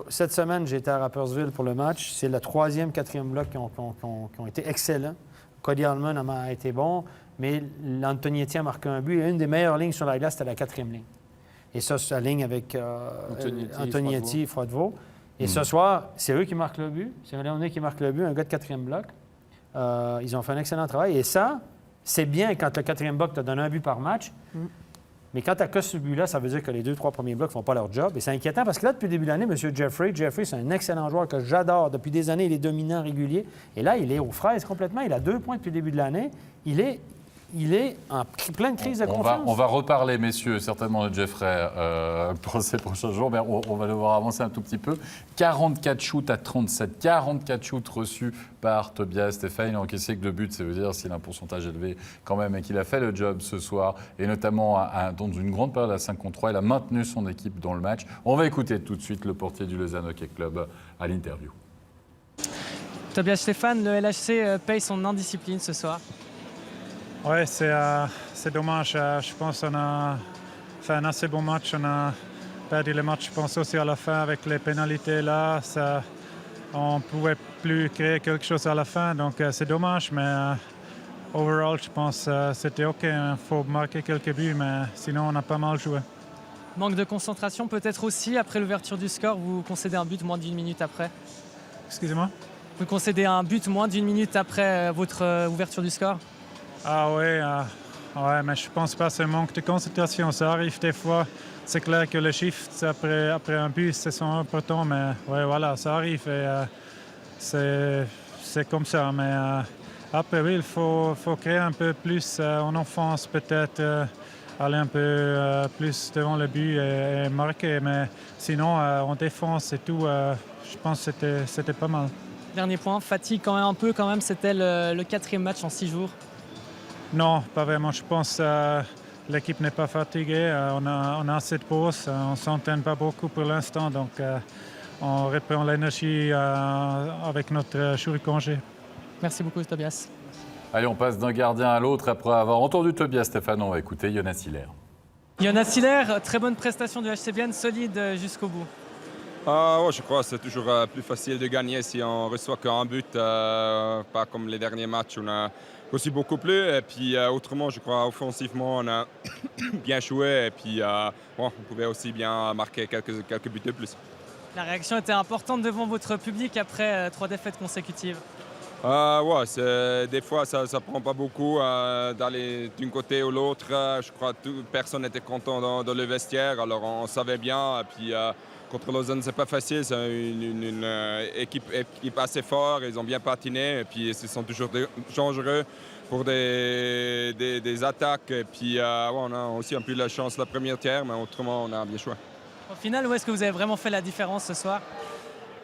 Speaker 4: cette semaine, j'étais à Rapperswil pour le match. C'est le 3e, 4e bloc qui ont été excellents. Cody Allman a été bon, mais Antonietti a marqué un but. Et une des meilleures lignes sur la glace, c'était la 4e ligne. Et ça, c'est la ligne avec Antonietti et Froidevaux. Et ce soir, c'est eux qui marquent le but. C'est Léoné qui marque le but, un gars de 4e bloc. Ils ont fait un excellent travail. Et ça, c'est bien quand le 4e bloc te donne un but par match. Mais quand tu as que ce but-là, ça veut dire que les 2-3 premiers blocs ne font pas leur job. Et c'est inquiétant parce que là, depuis le début de l'année, M. Jeffrey, c'est un excellent joueur que j'adore. Depuis des années, il est dominant, régulier. Et là, il est aux fraises complètement. Il a 2 points depuis le début de l'année. Il est en pleine crise de confiance.
Speaker 1: On va reparler, messieurs, certainement de Jeffrey pour ces prochains jours, mais on va devoir avancer un tout petit peu. 44 shoots à 37, 44 shoots reçus par Tobias Stéphane. Il a encaissé que 2 buts, ça veut dire s'il a un pourcentage élevé quand même et qu'il a fait le job ce soir, et notamment dans une grande période à 5 contre 3, il a maintenu son équipe dans le match. On va écouter tout de suite le portier du Lausanne Hockey Club à l'interview.
Speaker 11: Tobias Stéphane, le LHC paye son indiscipline ce soir.
Speaker 12: Oui, c'est dommage. Je pense qu'on a fait un assez bon match. On a perdu le match, je pense, aussi à la fin avec les pénalités là. On ne pouvait plus créer quelque chose à la fin, donc c'est dommage. Mais overall, je pense que c'était OK. Il faut marquer quelques buts, mais sinon, on a pas mal joué.
Speaker 11: Manque de concentration peut-être aussi. Après l'ouverture du score, vous concédez un but moins d'1 minute après.
Speaker 12: Excusez-moi?
Speaker 11: Vous concédez un but moins d'1 minute après votre ouverture du score?
Speaker 12: Ah oui, Ouais, mais je pense pas que c'est un manque de concentration. Ça arrive des fois. C'est clair que le shift après un but, c'est important, mais ouais, voilà, ça arrive et c'est comme ça. Mais après, oui, il faut créer un peu plus en offense, peut-être aller un peu plus devant le but et marquer. Mais sinon, en défense et tout, je pense que c'était pas mal.
Speaker 11: Dernier point, fatigue quand même un peu, c'était le 4e match en 6 jours.
Speaker 12: Non, pas vraiment. Je pense que l'équipe n'est pas fatiguée. On a assez de pauses. On ne s'entraîne pas beaucoup pour l'instant. Donc, on reprend l'énergie avec notre jour de congé.
Speaker 11: Merci beaucoup, Tobias.
Speaker 1: Allez, on passe d'un gardien à l'autre après avoir entendu Tobias. Stéphane, on va écouter Jonas Hiller.
Speaker 11: Jonas Hiller, très bonne prestation du HC Bienne, solide jusqu'au bout.
Speaker 13: Ouais, je crois que c'est toujours plus facile de gagner si on reçoit qu'un but, pas comme les derniers matchs. On a aussi beaucoup plus. Et puis autrement, je crois offensivement, on a bien joué. Et puis on pouvait aussi bien marquer quelques buts de plus.
Speaker 11: La réaction était importante devant votre public après 3 défaites consécutives.
Speaker 13: Ouais, des fois ça prend pas beaucoup d'aller d'un côté ou l'autre. Je crois que personne n'était content dans le vestiaire. Alors on savait bien. Et puis contre Lausanne, c'est pas facile. C'est une équipe assez forte. Ils ont bien patiné. Et puis ils sont toujours dangereux pour des attaques. Et puis on a aussi un peu la chance la première tiers, mais autrement on a bien joué.
Speaker 11: Au final, où est-ce que vous avez vraiment fait la différence ce soir?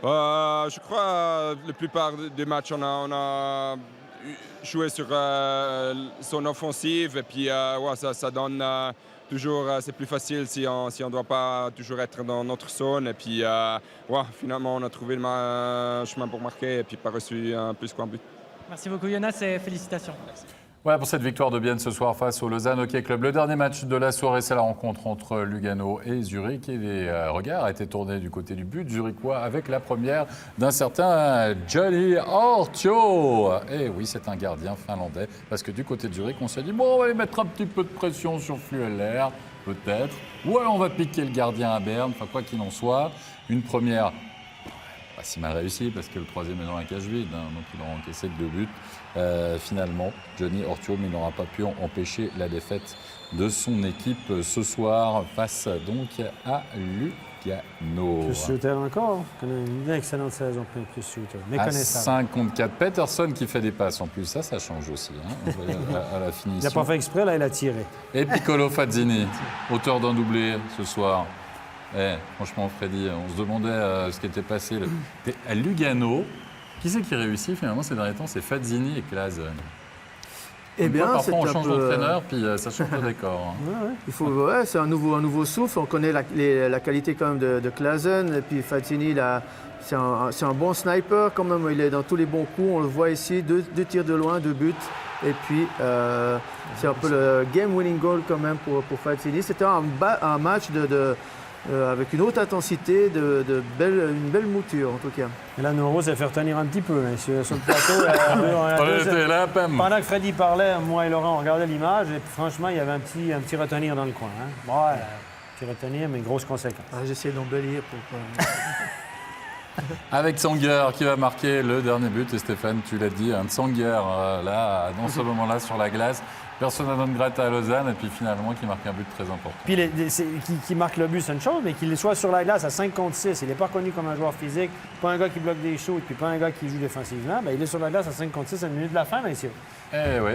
Speaker 13: Je crois que la plupart des matchs, on a joué sur son offensive. Et puis ça donne toujours, c'est plus facile si on ne doit pas toujours être dans notre zone. Et puis finalement, on a trouvé le chemin pour marquer et puis pas reçu plus qu'un but.
Speaker 11: Merci beaucoup Jonas et félicitations.
Speaker 13: Merci.
Speaker 1: Voilà pour cette victoire de Bienne ce soir face au Lausanne Hockey Club. Le dernier match de la soirée, c'est la rencontre entre Lugano et Zurich. Et les regards étaient tournés du côté du but zurichois avec la première d'un certain Johnny Ortio. Et oui, c'est un gardien finlandais. Parce que du côté de Zurich, on s'est dit, bon, on va aller mettre un petit peu de pression sur Flueller, peut-être. Ou alors on va piquer le gardien à Berne. Enfin, quoi qu'il en soit, une première pas si mal réussi parce que le troisième est dans la cage vide, donc il aura encaissé 2 buts. Finalement, Johnny Ortio, mais il n'aura pas pu empêcher la défaite de son équipe ce soir face donc à Lugano.
Speaker 4: Plus shooter encore, on a une excellente saison pour plus shooter.
Speaker 1: À 5 contre 4. Peterson qui fait des passes en plus, ça change aussi à la finition.
Speaker 4: Il n'a pas fait exprès, là il a tiré.
Speaker 1: Et Piccolo Fazzini, auteur d'un doublé ce soir. Franchement, Freddy, on se demandait ce qui était passé. À Lugano, qui c'est qui réussit finalement ces derniers temps? C'est Fazzini et Klaz.
Speaker 2: Eh bien,
Speaker 1: parfois on change d'entraîneur, puis ça change le décor.
Speaker 2: C'est un nouveau souffle. On connaît la qualité quand même de Klaasen. Et puis Fazzini, c'est un bon sniper quand même. Il est dans tous les bons coups. On le voit ici, 2 tirs de loin, 2 buts. Et puis, c'est un peu le game-winning goal quand même pour Fazzini. C'était un match avec une haute intensité, une belle mouture en tout cas.
Speaker 4: Et là, Noro s'est fait retenir un petit peu sur le plateau. Pendant que Freddy parlait, moi et Laurent, on regardait l'image et franchement, il y avait un petit retenir dans le coin. Un petit retenir, mais grosse conséquence.
Speaker 2: J'essaie d'embellir pour...
Speaker 1: Avec Tsanger qui va marquer le dernier but. Et Stéphane, tu l'as dit, un Tsanger là, dans ce moment-là sur la glace. Persona non grata à Lausanne et puis finalement qui marque un but très important.
Speaker 4: Puis qui marque le but, c'est une chose, mais qu'il soit sur la glace à 5 contre 6, il n'est pas reconnu comme un joueur physique, pas un gars qui bloque des shoots, puis pas un gars qui joue défensivement, il est sur la glace à 5 contre 6 à 1 minute de la fin, messieurs.
Speaker 1: Eh oui,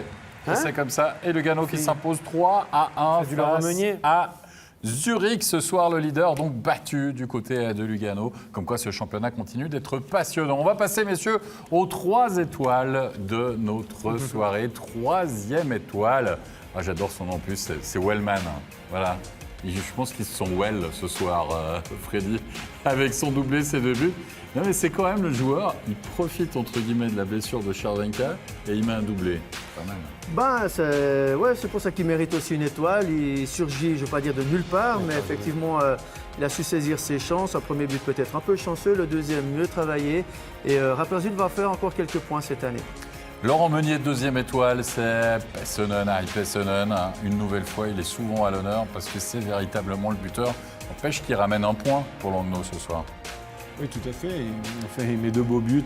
Speaker 1: c'est comme ça. Et Lugano qui s'impose 3-1 face à Zurich ce soir, le leader, donc battu du côté de Lugano. Comme quoi, ce championnat continue d'être passionnant. On va passer, messieurs, aux 3 étoiles de notre soirée. 3e étoile. J'adore son nom en plus, c'est Wellman. Voilà. Je pense qu'ils se sont well ce soir, Freddy, avec son doublé, ses 2 buts. Non, mais c'est quand même le joueur, il profite entre guillemets de la blessure de Charvenka et il met un doublé. Pas mal.
Speaker 2: C'est pour ça qu'il mérite aussi une étoile. Il surgit, je ne veux pas dire de nulle part, mais effectivement, il a su saisir ses chances. Un premier but peut-être un peu chanceux, le deuxième mieux travaillé. Et Rapperswil va faire encore quelques points cette année.
Speaker 1: Laurent Meunier, 2e étoile, c'est Pessonen. Pessonen, une nouvelle fois, il est souvent à l'honneur parce que c'est véritablement le buteur. N'empêche qu'il ramène un point pour Langnau ce soir.
Speaker 3: Oui, tout à fait. Il met 2 beaux buts.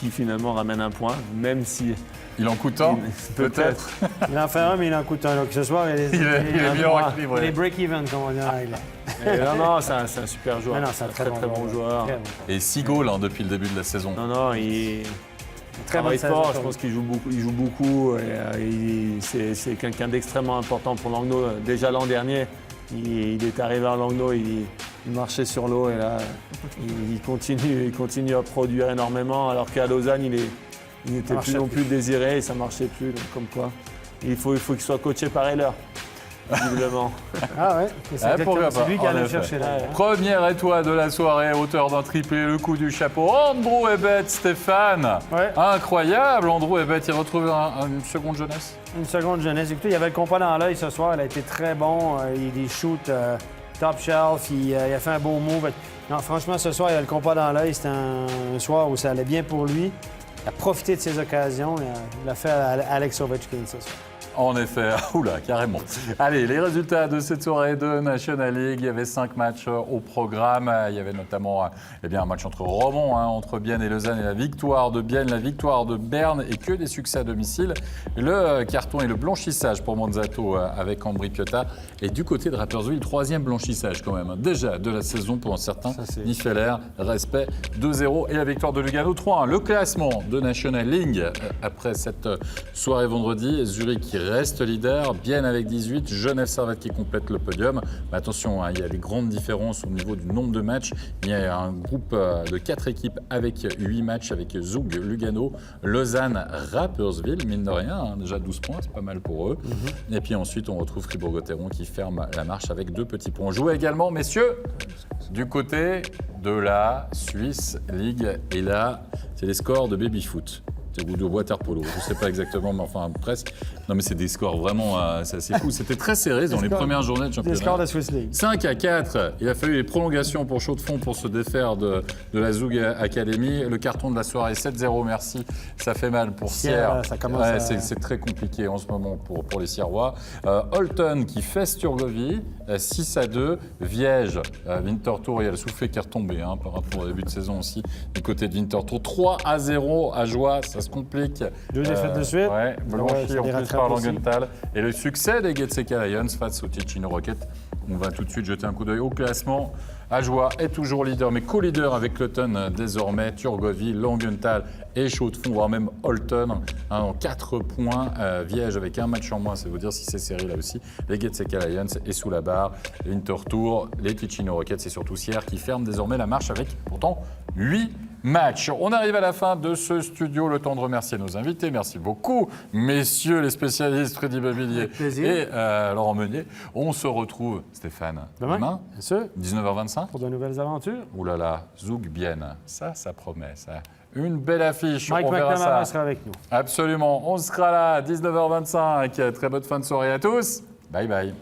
Speaker 3: Une qui finalement ramène un point, même si...
Speaker 1: Il en coûte un, peut-être.
Speaker 4: Il en fait un, mais il en coûte un. Donc ce soir, il
Speaker 1: est mieux en équilibre.
Speaker 4: Il est break-even, comme on dit en anglais.
Speaker 3: Non, c'est un super joueur.
Speaker 4: Non, c'est un très bon joueur. Très bon.
Speaker 1: Et 6 goals depuis le début de la saison.
Speaker 3: Non, il
Speaker 4: très
Speaker 3: travaille
Speaker 4: bonne
Speaker 3: fort.
Speaker 4: saison.
Speaker 3: Je pense qu'il joue beaucoup. Et, c'est quelqu'un d'extrêmement important pour Langnau. Déjà l'an dernier, il est arrivé à Langnau, il marchait sur l'eau et là, il continue à produire énormément. Alors qu'à Lausanne, il n'était plus non plus désiré et ça ne marchait plus. Donc comme quoi, il faut qu'il soit coaché par Heller, visiblement.
Speaker 4: Ah ouais, c'est lui qui allait chercher là.
Speaker 1: Première étoile de la soirée, auteur d'un triplé, le coup du chapeau. Andrew Ebbett, Stéphane.
Speaker 4: Ouais.
Speaker 1: Incroyable, Andrew Ebbett, il retrouve une seconde jeunesse.
Speaker 4: Une seconde jeunesse. Écoutez, il y avait le compas dans l'œil ce soir, il a été très bon. Il shoot top shelf, il a fait un beau move. Non, franchement, ce soir, il a le compas dans l'œil. C'était un soir où ça allait bien pour lui. Il a profité de ses occasions. Il a fait à Alex Ovechkin ce soir.
Speaker 1: En effet, oula, carrément. Allez, les résultats de cette soirée de National League. Il y avait 5 matchs au programme. Il y avait notamment un match entre Romont, entre Bienne et Lausanne, et la victoire de Bienne, la victoire de Berne, et que des succès à domicile. Le carton et le blanchissage pour Monzato avec Ambry Piotta. Et du côté de Rapperswil, 3e blanchissage quand même. Déjà de la saison pour certains. Nifeller, respect, 2-0. Et la victoire de Lugano, 3-1. Le classement de National League après cette soirée vendredi. Zurich qui reste leader, Bienne avec 18, Genève Servette qui complète le podium. Mais attention, il y a des grandes différences au niveau du nombre de matchs. Il y a un groupe de 4 équipes avec 8 matchs, avec Zug, Lugano, Lausanne, Rapperswil, mine de rien, déjà 12 points, c'est pas mal pour eux. Et puis ensuite, on retrouve Fribourg-Gotteron qui ferme la marche avec 2 petits points. Joué également, messieurs, du côté de la Swiss League. Et là, c'est les scores de baby-foot. Ou de water-polo, je ne sais pas exactement, mais enfin presque. Non mais c'est des scores vraiment, c'est assez fou. C'était très serré dans les premières journées de championnat.
Speaker 4: Des scores de Swiss League.
Speaker 1: 5-4, il a fallu les prolongations pour Chaux de Fonds pour se défaire de la Zug Academy. Le carton de la soirée, 7-0, merci. Ça fait mal pour Sierre. C'est très compliqué en ce moment pour les Sierrois. Holton qui fait Sturgovie, 6-2. Viège, Winterthur, il y a le soufflet qui est retombé par rapport au début de saison aussi. Du côté de Winterthur, 3-0 à Joie, ça se complique.
Speaker 4: 2 défaites de suite.
Speaker 1: Ouais, blanchi en plus par Langenthal. Et le succès des Getseka Lions face au Ticino Rocket. On va tout de suite jeter un coup d'œil au classement. Ajoie est toujours leader, mais co-leader avec Cloton désormais, Turgovie, Langenthal et Chaux de Fonds, voire même Holton, en 4 points. Viège avec un match en moins, c'est vous dire si c'est serré là aussi. Les Getseka Lions est sous la barre. Winterthur, les Ticino Rockets et surtout Sierre qui ferment désormais la marche avec pourtant 8 matchs. On arrive à la fin de ce studio. Le temps de remercier nos invités. Merci beaucoup, messieurs les spécialistes Rudy Babillier et Laurent Meunier. On se retrouve, Stéphane, demain 19h25.
Speaker 4: Pour de nouvelles aventures.
Speaker 1: Ouh là là, Zug Bienne, ça promet, ça. Une belle affiche,
Speaker 4: Mike
Speaker 1: on verra ça.
Speaker 4: sera avec nous.
Speaker 1: Absolument, on sera là, 19h25. Très bonne fin de soirée à tous. Bye bye.